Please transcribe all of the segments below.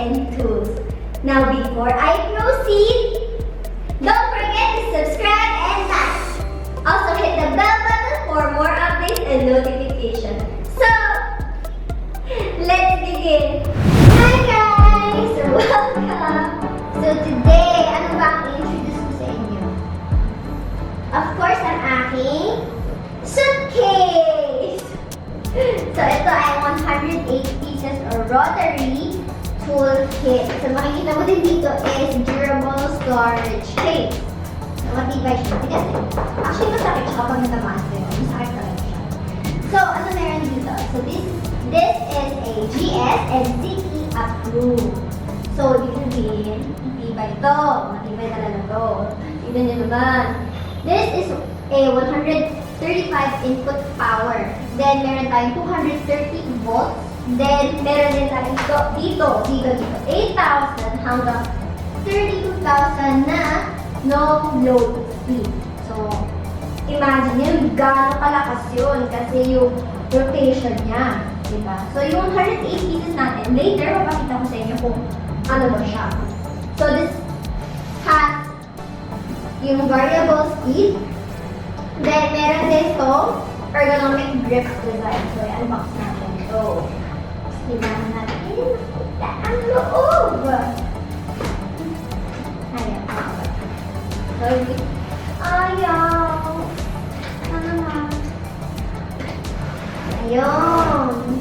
Tolsen Tools. Now, before I proceed, don't forget to subscribe and like. Also, hit the bell button for more updates and notifications. So, let's begin. Hi guys! Welcome! So today, ano ba ang i-introduce ko sa inyo? Of course, ang aking suitcase! So, ito ay 108 pieces or rotary toolkit. So, makikita mo din dito is durable storage case. So, matibay siya. Tigas eh. Actually, masakit siya kapag natamaan ko yun. Masakit talaga siya. So, ano meron dito? So, this is a GS and CE approved. So, dito din, matibay ito. Matibay talaga ito. Tignan nyo naman. This is a 135 input power. Then, meron tayong 230 volts. Then, meron din tayong dito, 8,000 hanggang 32,000 na no load speed. So, imagine nyo, gano'ng kalakas yun kasi yung rotation niya. Diba? So, yung 108 pieces natin, later, mapakita ko sa inyo kung ano ba siya. So, this has yung variable speed. Then, meron din ito, ergonomic grip design. So, i-unbox natin ito. Kailangan natin makita ang loob. Ayan. So, ayaw. Ano naman? Ayun.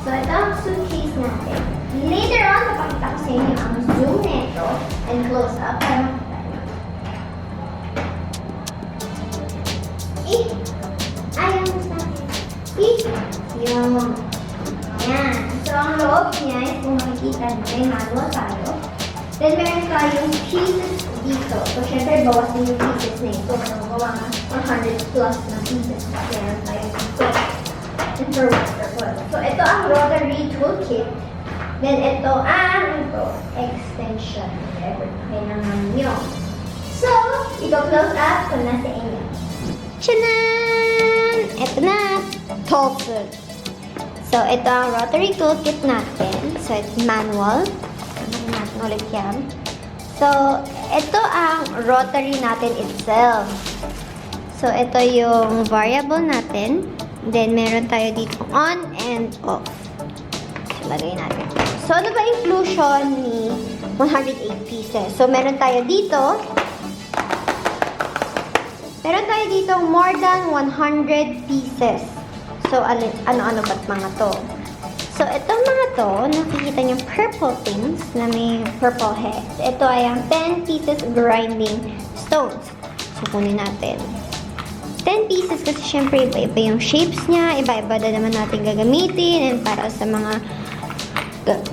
So, ito ang suitcase natin. Later on, napakita ko sa inyo ang zoom nito and close up. Para makita nyo. Ayaw mo sa akin. Yun. Ayan. So, ang loob niya is kung makikita nyo, may manual tayo. Then, meron tayong pieces dito. So, syempre, bawas din yung pieces na ito. So, gawa nga 100 plus na pieces. Meron tayo dito. And for what purpose? So, ito ang rotary toolkit. Then, ito ang extension. Whatever kailangan nyo. So, ito-close up ko na sa inyo. Tchanan! Ito na! Tolsen. So, ito ang rotary toolkit natin. So, it's manual. Tignan natin ulit yan. So, ito ang rotary natin itself. So, ito yung variable natin. Then, meron tayo dito on and off. So, lagay natin. So, ano ba inclusion ni 108 pieces? So, meron tayo dito. Meron tayo dito more than 100 pieces. So, ano-ano ba't mga to? So, itong mga to, nakikita niyo purple things na may purple heads. Ito ay ang 10 pieces grinding stones. So, kunin natin. 10 pieces kasi syempre iba-iba yung shapes niya. Iba-iba na naman natin gagamitin and para sa mga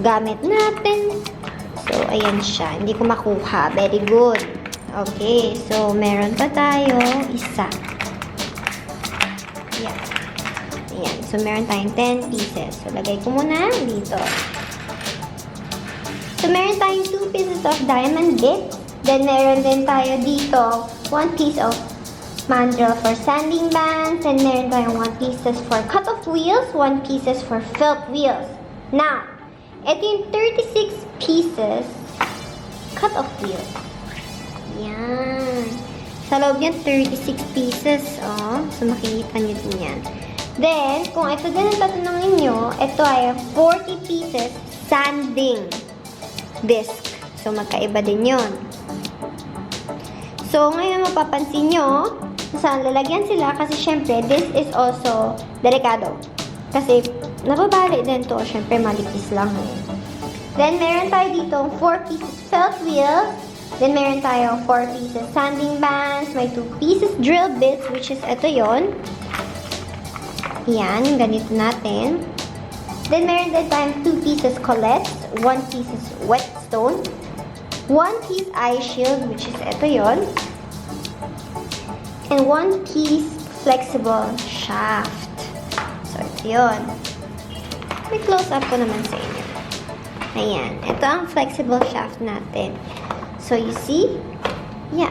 gamit natin. So, ayan siya. Hindi ko makuha. Very good. Okay. So, meron pa tayo isa. Yan. Ayan. So, meron tayong 10 pieces. So, lagay ko muna dito. So, meron tayong 2 pieces of diamond bits. Then, meron din tayo dito 1 piece of mandrel for sanding bands. And meron tayong 1 pieces for cut-off wheels. 1 pieces for felt wheels. Now, ito yung 36 pieces cut-off wheels. Yan. Sa loob yan, 36 pieces. Oh. So, makikita nyo din yan. Then, kung ito din ang tatanong ninyo, ito ay 40 pieces sanding disc. So, magkaiba din yun. So, ngayon mapapansin nyo, saan lalagyan sila kasi syempre, this is also delikado. Kasi, nababali din to. Syempre, malipis lang. Then, meron tayo dito 4 pieces felt wheels. Then, meron tayo 4 pieces sanding bands. May 2 pieces drill bits, which is ito yon. Yan, ganito natin. Then, meron din tayong 2 pieces colettes. 1 pieces whetstone. 1 piece eye shield, which is ito yon. And 1 piece flexible shaft. So, ito yun. May close up ko naman sa inyo. Ayan. Ito ang flexible shaft natin. So, you see? Yeah.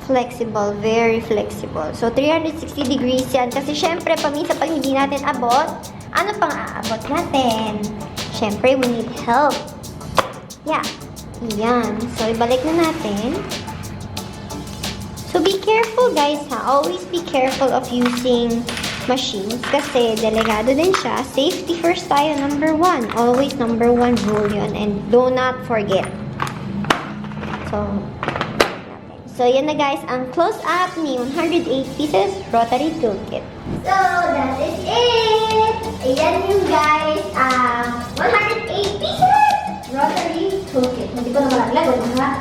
Flexible. Very flexible. So, 360 degrees yan. Kasi, syempre, paminsan pag hindi natin abot Ano pang aabot natin? Siyempre, we need help. Yeah. Yan. So, ibalik na natin. So, be careful guys ha. Always be careful of using machines kasi delikado din siya. Safety first tayo, number 1. Always number 1 rule yun. And do not forget. So, yan na guys, ang close-up ni 108 pieces rotary toolkit. So, that is it! Ayan yung guys, 108 pieces rotary toolkit. Hindi ko na malaglag, wala.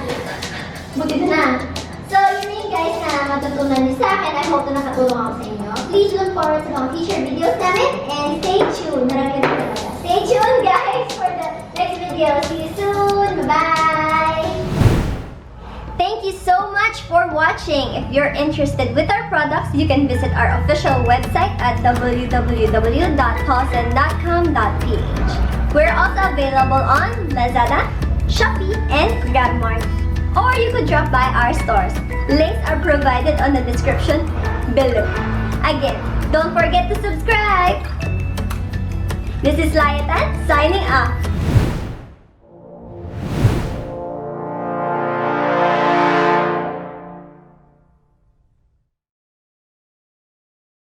Buti na. So, yun yung guys na matutunan niyo sa akin. I hope na nakatulong ako sa inyo. Please look forward sa mga future videos namin and stay tuned. Naragyan ko talaga. Stay tuned guys for the next video. See you soon. Bye-bye! Thank you so much for watching. If you're interested with our products, you can visit our official website at www.tolsen.com.ph. We're also available on Lazada, Shopee, and GRABMART. Or you could drop by our stores. Links are provided on the description below. Again, don't forget to subscribe. This is Layatan signing off.